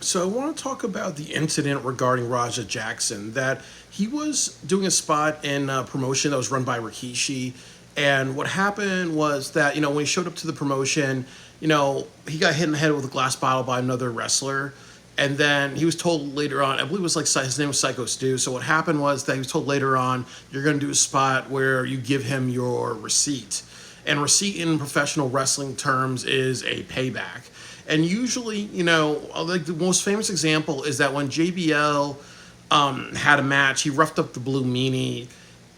So I want to talk about the incident regarding Raja Jackson. That he was doing a spot in a promotion that was run by Rikishi, and what happened was that when he showed up to the promotion, he got hit in the head with a glass bottle by another wrestler, and then he was told later on. I believe it was like his name was Psycho Stu. So what happened was that he was told later on, you're going to do a spot where you give him your receipt, and receipt in professional wrestling terms is a payback. And usually, like the most famous example is that when JBL had a match, he roughed up the Blue Meanie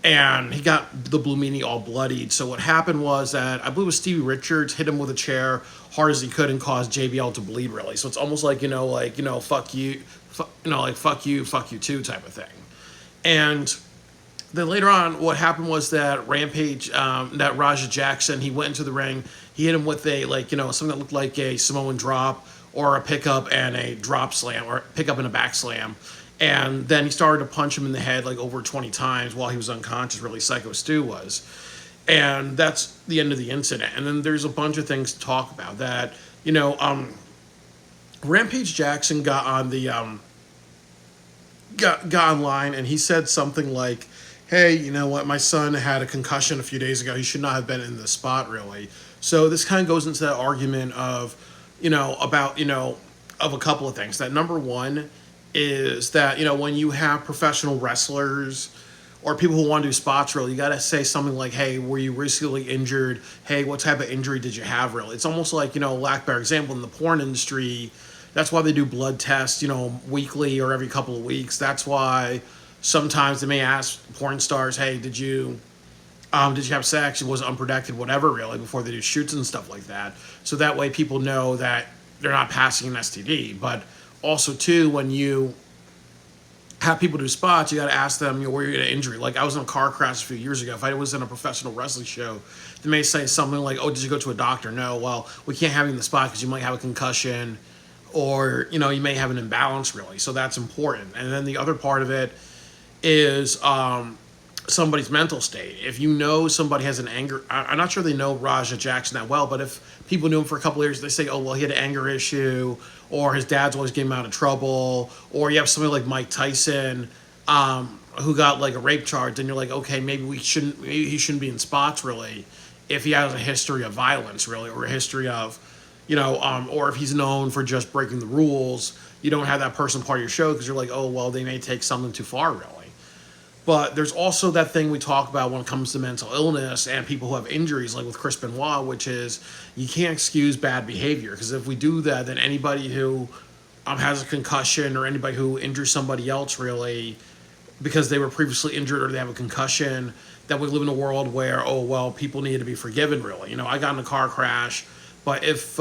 and he got the Blue Meanie all bloodied. So what happened was that I believe it was Stevie Richards hit him with a chair hard as he could and caused JBL to bleed really. So it's almost like, fuck you, fuck you too type of thing. And then later on, what happened was that Rampage, that Raja Jackson, he went into the ring. He hit him with a something that looked like a Samoan drop or a pickup and a drop slam or pickup and a back slam. And then he started to punch him in the head like over 20 times while he was unconscious. Really, Psycho Stu was, and that's the end of the incident. And then there's a bunch of things to talk about that. Rampage Jackson got on the got online and he said something like, hey, you know what, my son had a concussion a few days ago. He should not have been in the spot, really. So this kind of goes into that argument of, of a couple of things. That number one is that, when you have professional wrestlers or people who want to do spots, really, you got to say something like, hey, were you recently injured? Hey, what type of injury did you have, really? It's almost like, lack better example, in the porn industry, that's why they do blood tests, weekly or every couple of weeks. That's why sometimes they may ask porn stars, hey, did you have sex? It was unprotected, whatever, really, before they do shoots and stuff like that. So that way people know that they're not passing an STD. But also, too, when you have people do spots, you got to ask them, where you get an injury. Like, I was in a car crash a few years ago. If I was in a professional wrestling show, they may say something like, oh, did you go to a doctor? No, well, we can't have you in the spot because you might have a concussion or, you may have an imbalance, really. So that's important. And then the other part of it is somebody's mental state. If you know somebody has an anger, I'm not sure they know Raja Jackson that well, but if people knew him for a couple of years, they say, oh, well, he had an anger issue, or his dad's always getting him out of trouble, or you have somebody like Mike Tyson who got like a rape charge, then you're like, okay, maybe he shouldn't be in spots, really, if he has a history of violence, really, or a history of, or if he's known for just breaking the rules. You don't have that person part of your show because you're like, oh, well, they may take something too far, really. But there's also that thing we talk about when it comes to mental illness and people who have injuries, like with Chris Benoit, which is you can't excuse bad behavior. Because if we do that, then anybody who has a concussion or anybody who injures somebody else, really, because they were previously injured or they have a concussion, that we live in a world where, oh, well, people need to be forgiven, really. I got in a car crash, but if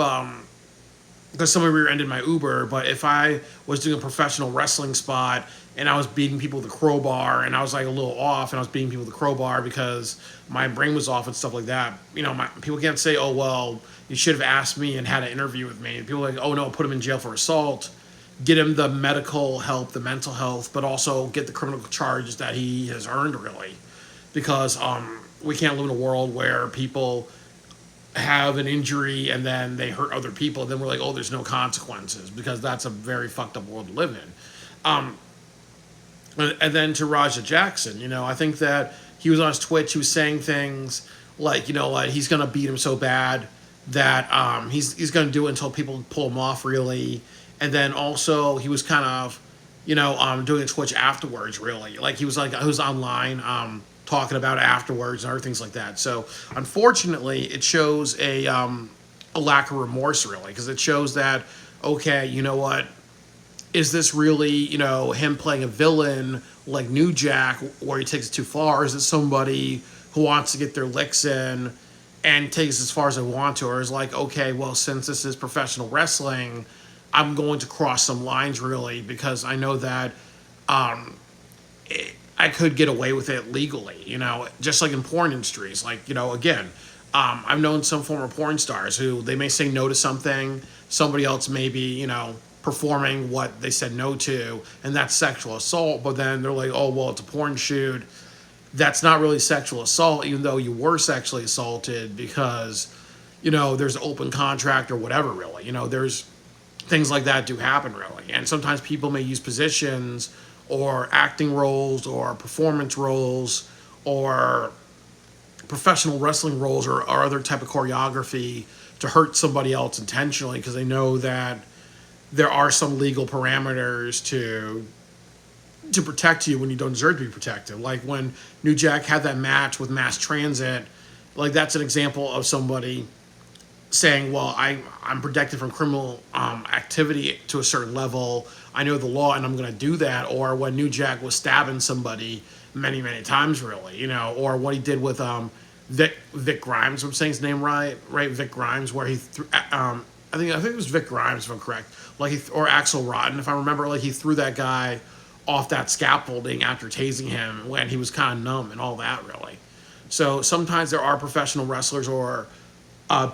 because somebody rear-ended my Uber, but if I was doing a professional wrestling spot and I was beating people with a crowbar and I was like a little off and I was beating people with a crowbar because my brain was off and stuff like that, people can't say, oh, well, you should have asked me and had an interview with me. People are like, oh, no, put him in jail for assault, get him the medical help, the mental health, but also get the criminal charges that he has earned, really. Because we can't live in a world where people have an injury and then they hurt other people, and then we're like, oh, there's no consequences, because that's a very fucked up world to live in. And then to Raja Jackson, I think that he was on his Twitch, he was saying things like, like he's gonna beat him so bad that he's gonna do it until people pull him off, really. And then also he was kind of, doing a Twitch afterwards, really. Like he was online talking about it afterwards and other things like that. So unfortunately, it shows a lack of remorse, really, because it shows that, okay, you know what, is this really, him playing a villain like New Jack where he takes it too far? Or is it somebody who wants to get their licks in and takes it as far as they want to? Or is like, okay, well, since this is professional wrestling, I'm going to cross some lines, really, because I know that I could get away with it legally, just like in porn industries. Like, again, I've known some former porn stars who they may say no to something, somebody else may be, performing what they said no to, and that's sexual assault, but then they're like, oh, well, it's a porn shoot. That's not really sexual assault, even though you were sexually assaulted, because, there's an open contract or whatever, really. There's things like that do happen, really. And sometimes people may use positions or acting roles or performance roles or professional wrestling roles or other type of choreography to hurt somebody else intentionally because they know that there are some legal parameters to protect you when you don't deserve to be protected. Like when New Jack had that match with Mass Transit, like that's an example of somebody saying, "Well, I'm protected from criminal activity to a certain level. I know the law, and I'm going to do that." Or when New Jack was stabbing somebody many times, really, or what he did with Vic Grimes. I'm saying his name right, Vic Grimes, where he threw. I think it was Vic Grimes, if I'm correct. Or Axel Rotten, if I remember. Like he threw that guy off that scaffolding after tasing him when he was kind of numb and all that, really. So sometimes there are professional wrestlers or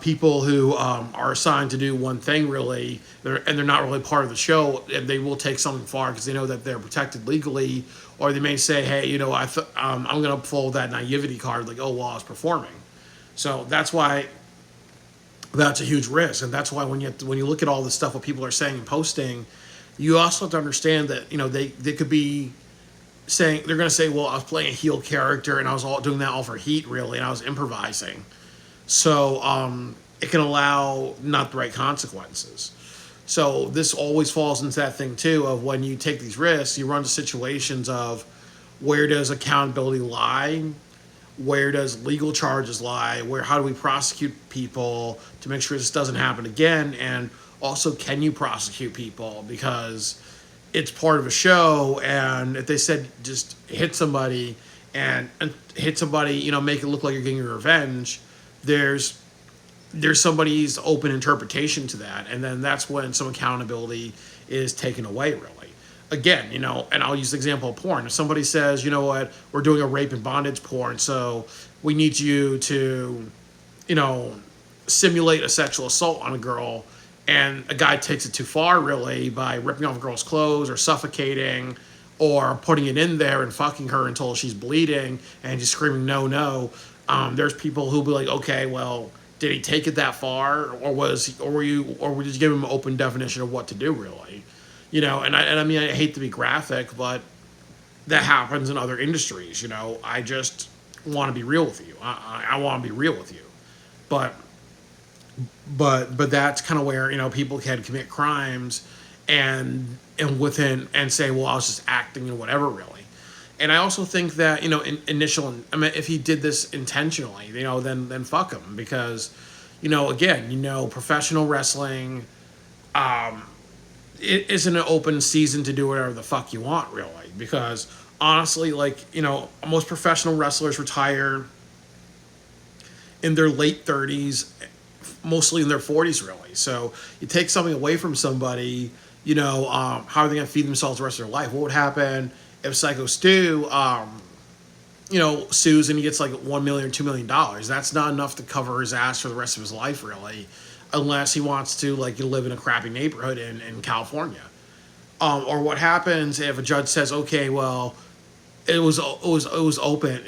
people who are assigned to do one thing really, and they're not really part of the show, and they will take something far because they know that they're protected legally, or they may say, "Hey, I'm going to pull that naivety card, like, oh, well, I was performing." So that's why that's a huge risk, and that's why when you look at all the stuff what people are saying and posting, you also have to understand that they could be saying they're going to say, "Well, I was playing a heel character and I was all doing that all for heat, really, and I was improvising." So it can allow not the right consequences. So this always falls into that thing too of when you take these risks, you run into situations of where does accountability lie? Where does legal charges lie? How do we prosecute people to make sure this doesn't happen again? And also, can you prosecute people because it's part of a show? And if they said just hit somebody and hit somebody, make it look like you're getting your revenge, there's somebody's open interpretation to that, and then that's when some accountability is taken away, really. Again, and I'll use the example of porn. If somebody says, "You know what, we're doing a rape and bondage porn, so we need you to, simulate a sexual assault on a girl," and a guy takes it too far, really, by ripping off a girl's clothes or suffocating or putting it in there and fucking her until she's bleeding and just screaming, "No, no." There's people who'll be like, "Okay, well, did he take it that far, or were you just give him an open definition of what to do, really?" And I mean, I hate to be graphic, but that happens in other industries. I just want to be real with you. I want to be real with you, but that's kind of where people can commit crimes and say, "Well, I was just acting and whatever," really. And I also think that if he did this intentionally, then fuck him, because again, professional wrestling, it isn't an open season to do whatever the fuck you want, really, because honestly, most professional wrestlers retire in their late 30s, mostly in their 40s, really. So you take something away from somebody, how are they going to feed themselves the rest of their life? What would happen if Psycho Stu, sues and he gets like $1 million or $2 million? That's not enough to cover his ass for the rest of his life, really, unless he wants to live in a crappy neighborhood in California. Or what happens if a judge says, "Okay, well, it was open,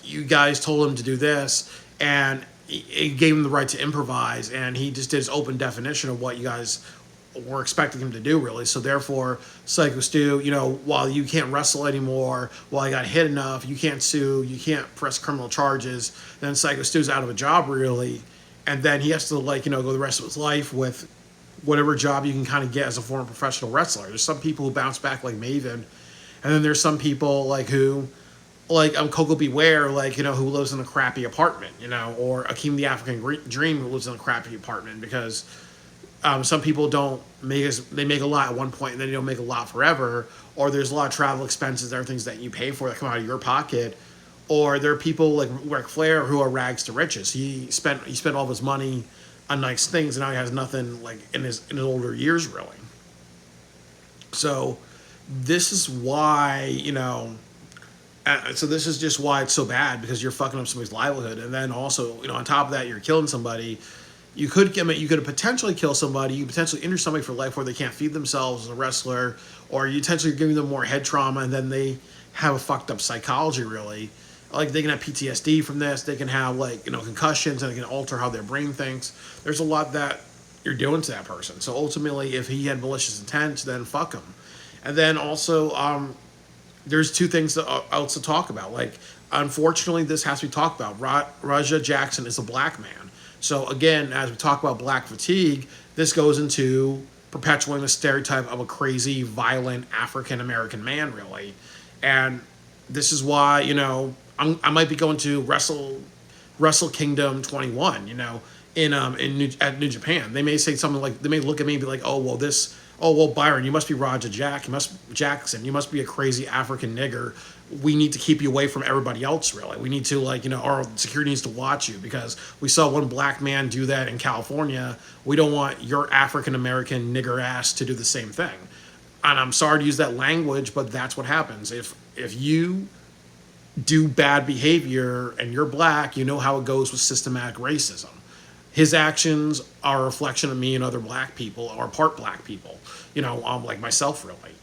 you guys told him to do this, and it gave him the right to improvise, and he just did his open definition of what you guys were expecting him to do, really. So therefore, Psycho Stu, while you can't wrestle anymore, while you got hit enough, you can't sue, you can't press criminal charges, then Psycho Stu's out of a job, really, and then he has to go the rest of his life with whatever job you can kind of get as a former professional wrestler. There's some people who bounce back like Maven, and then there's some people who Coco Beware, who lives in a crappy apartment, or Akeem the African Dream, who lives in a crappy apartment, because some people they make a lot at one point and then they don't make a lot forever, or there's a lot of travel expenses, there are things that you pay for that come out of your pocket, or there are people like Ric Flair who are rags to riches. He spent all of his money on nice things, and now he has nothing in his older years, really. So this is why so this is just why it's so bad, because you're fucking up somebody's livelihood, and then also on top of that, you're killing somebody. You could potentially kill somebody. You potentially injure somebody for life where they can't feed themselves as a wrestler, or you potentially giving them more head trauma, and then they have a fucked up psychology, really. They can have PTSD from this. They can have concussions, and it can alter how their brain thinks. There's a lot that you're doing to that person. So ultimately, if he had malicious intent, then fuck him. And then also, there's two things else to talk about. Like, unfortunately, this has to be talked about. Raja Jackson is a black man. So again, as we talk about black fatigue, this goes into perpetuating the stereotype of a crazy, violent African American man, really. And this is why, I might be going to Wrestle Kingdom 21, at New Japan. They may say something like, they may look at me and be like, oh well, Byron, you must be Jackson, you must be a crazy African nigger. We need to keep you away from everybody else, really. We need to, our security needs to watch you because we saw one black man do that in California. We don't want your African American nigger ass to do the same thing. And I'm sorry to use that language, but that's what happens. If you do bad behavior and you're black, you know how it goes with systematic racism. His actions are a reflection of me and other black people, or part black people, like myself, really.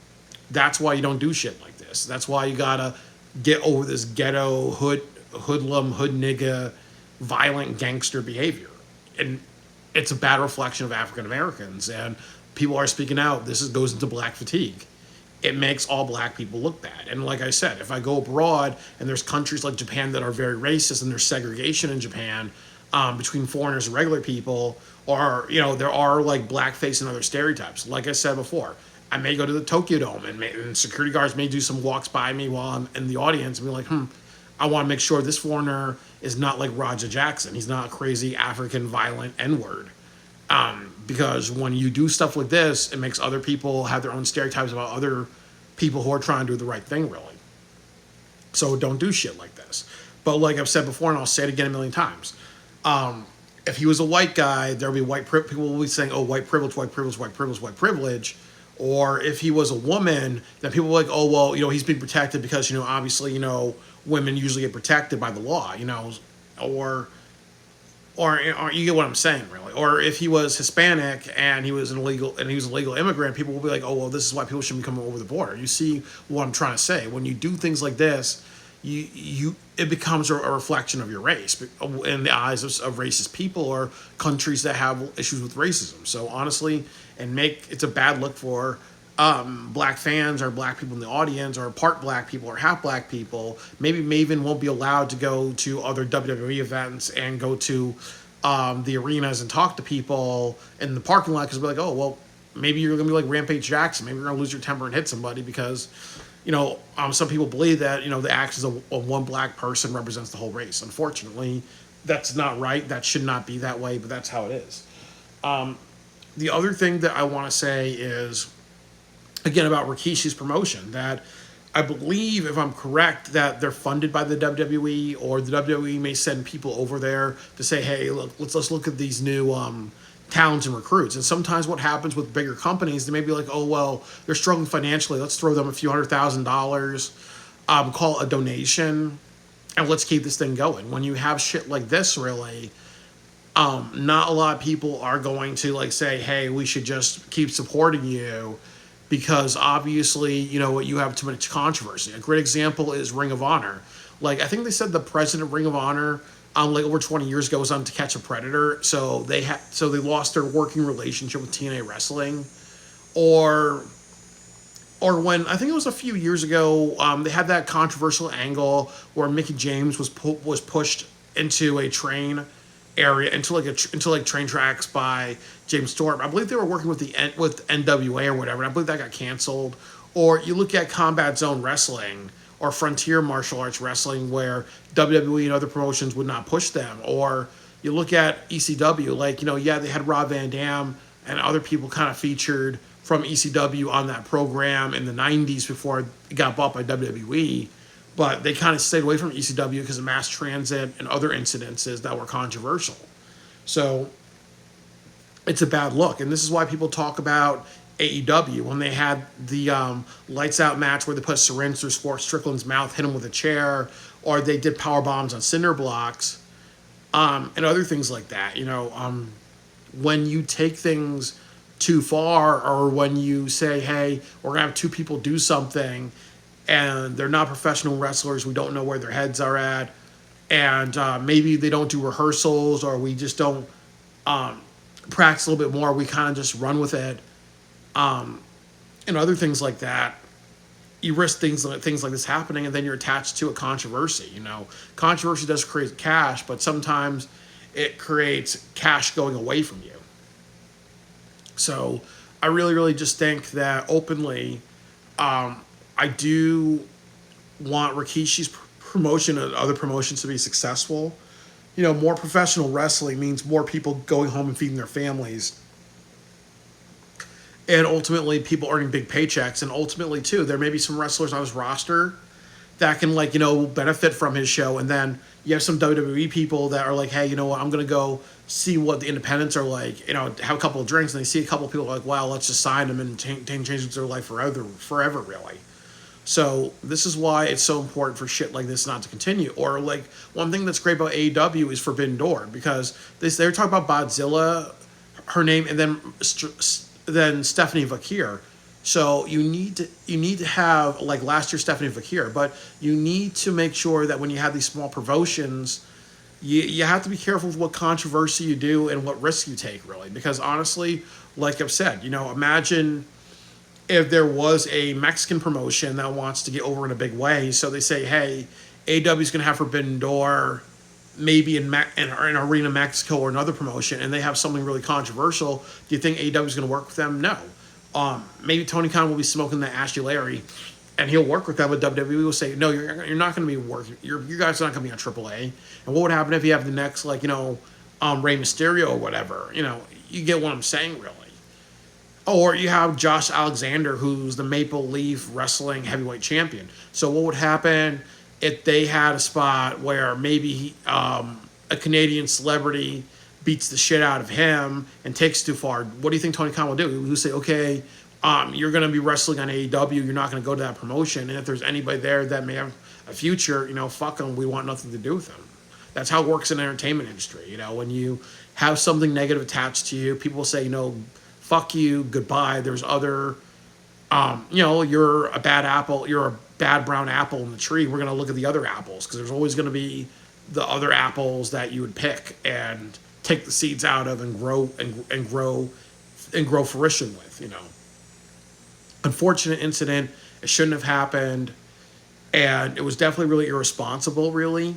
That's why you don't do shit like this. That's why you gotta get over this ghetto, hoodlum, hood nigga, violent gangster behavior. And it's a bad reflection of African Americans. And people are speaking out. Goes into black fatigue. It makes all black people look bad. And like I said, if I go abroad and there's countries like Japan that are very racist and there's segregation in Japan between foreigners and regular people, or, there are like blackface and other stereotypes. Like I said before, I may go to the Tokyo Dome and security guards may do some walks by me while I'm in the audience and be like, I want to make sure this foreigner is not like Raja Jackson. He's not a crazy African violent N-word. Because when you do stuff like this, it makes other people have their own stereotypes about other people who are trying to do the right thing, really. So don't do shit like this. But like I've said before, and I'll say it again a million times, if he was a white guy, there'll be people will be saying, oh, white privilege, white privilege, white privilege, white privilege. Or if he was a woman, then people were like, oh, well, he's being protected because, obviously, women usually get protected by the law, or you get what I'm saying, really. Or if he was Hispanic and he was an illegal immigrant, people will be like, oh well, this is why people shouldn't be coming over the border. You see what I'm trying to say? When you do things like this, it becomes a reflection of your race in the eyes of racist people or countries that have issues with racism. So honestly, it's a bad look for black fans or black people in the audience or part black people or half black people. Maybe Maven won't be allowed to go to other WWE events and go to the arenas and talk to people in the parking lot because we're like, oh, well, maybe you're going to be like Rampage Jackson. Maybe you're going to lose your temper and hit somebody because, some people believe that, the actions of one black person represents the whole race. Unfortunately, that's not right. That should not be that way, but that's how it is. The other thing that I want to say is, again, about Rikishi's promotion, that I believe, if I'm correct, that they're funded by the WWE, or the WWE may send people over there to say, hey, look, let's look at these new talents and recruits. And sometimes what happens with bigger companies, they may be like, oh, well, they're struggling financially. Let's throw them a few $100,000, call it a donation, and let's keep this thing going. When you have shit like this, really, not a lot of people are going to say, hey, we should just keep supporting you because obviously, you have too much controversy. A great example is Ring of Honor. I think they said the president of Ring of Honor, over 20 years ago, was on To Catch a Predator. So they lost their working relationship with TNA Wrestling. Or when, I think it was a few years ago, they had that controversial angle where Mickie James was pushed into a train area, into train tracks by James Storm. I believe they were working with NWA or whatever. And I believe that got canceled. Or you look at Combat Zone Wrestling or Frontier Martial Arts Wrestling, where WWE and other promotions would not push them. Or you look at ECW, they had Rob Van Dam and other people kind of featured from ECW on that program in the 90s before it got bought by WWE. But they kind of stayed away from ECW because of mass transit and other incidences that were controversial. So it's a bad look. And this is why people talk about AEW when they had the lights out match where they put a syringe through Strickland's mouth, hit him with a chair, or they did power bombs on cinder blocks, and other things like that. When you take things too far, or when you say, hey, we're going to have two people do something and they're not professional wrestlers, we don't know where their heads are at, and maybe they don't do rehearsals, or we just don't practice a little bit more, we kind of just run with it, and other things like that. You risk things like this happening, and then you're attached to a controversy. Controversy does create cash, but sometimes it creates cash going away from you. So I really, really just think that openly, I do want Rikishi's promotion and other promotions to be successful. More professional wrestling means more people going home and feeding their families, and ultimately people earning big paychecks. And ultimately, too, there may be some wrestlers on his roster that can benefit from his show. And then you have some WWE people that are like, hey, you know what, I'm gonna go see what the independents are like. Have a couple of drinks, and they see a couple of people like, wow, let's just sign them and change their life forever, really. So this is why it's so important for shit like this not to continue. Or like one thing that's great about AEW is Forbidden Door, because they're talking about Bodzilla, her name, and then Stephanie Vakir. So you need to have, like last year, Stephanie Vakir, but you need to make sure that when you have these small promotions, you have to be careful with what controversy you do and what risks you take, really. Because honestly, like I've said, imagine if there was a Mexican promotion that wants to get over in a big way. So they say, hey, AEW is going to have Forbidden Door maybe in Arena Mexico or another promotion, and they have something really controversial. Do you think AEW is going to work with them? No. Maybe Tony Khan will be smoking that Ashley Larry, and he'll work with them. But WWE will say, no, you're not going to be working. You guys are not going to be on AAA. And what would happen if you have the next, Rey Mysterio or whatever? You get what I'm saying, really. Or you have Josh Alexander, who's the Maple Leaf Wrestling Heavyweight Champion. So what would happen if they had a spot where maybe a Canadian celebrity beats the shit out of him and takes it too far? What do you think Tony Khan will do? He'll say, okay, you're going to be wrestling on AEW. You're not going to go to that promotion. And if there's anybody there that may have a future, fuck them. We want nothing to do with them. That's how it works in the entertainment industry. When you have something negative attached to you, people say, fuck you, goodbye. There's other, you're a bad apple. You're a bad brown apple in the tree. We're going to look at the other apples, because there's always going to be the other apples that you would pick and take the seeds out of and grow fruition with. Unfortunate incident. It shouldn't have happened, and it was definitely really irresponsible, really.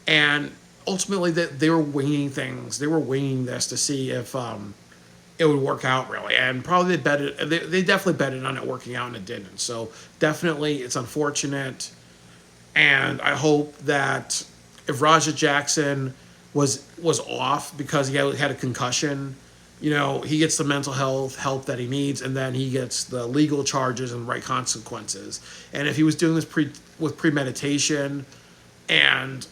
And ultimately, they were winging things. They were winging this to see if it would work out, really. And probably they definitely betted on it working out, and it didn't. So definitely it's unfortunate. And I hope that if Raja Jackson was off because he had a concussion, he gets the mental health help that he needs, and then he gets the legal charges and the right consequences. And if he was doing this with premeditation and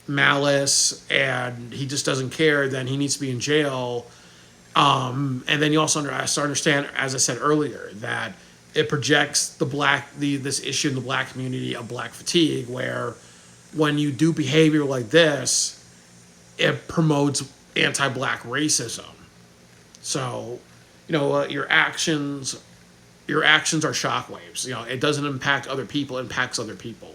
malice, and he just doesn't care, then he needs to be in jail. And then you also have to understand, as I said earlier, that it projects this issue in the black community of black fatigue, where when you do behavior like this, it promotes anti-black racism. So, your actions are shockwaves. It doesn't impact other people; it impacts other people.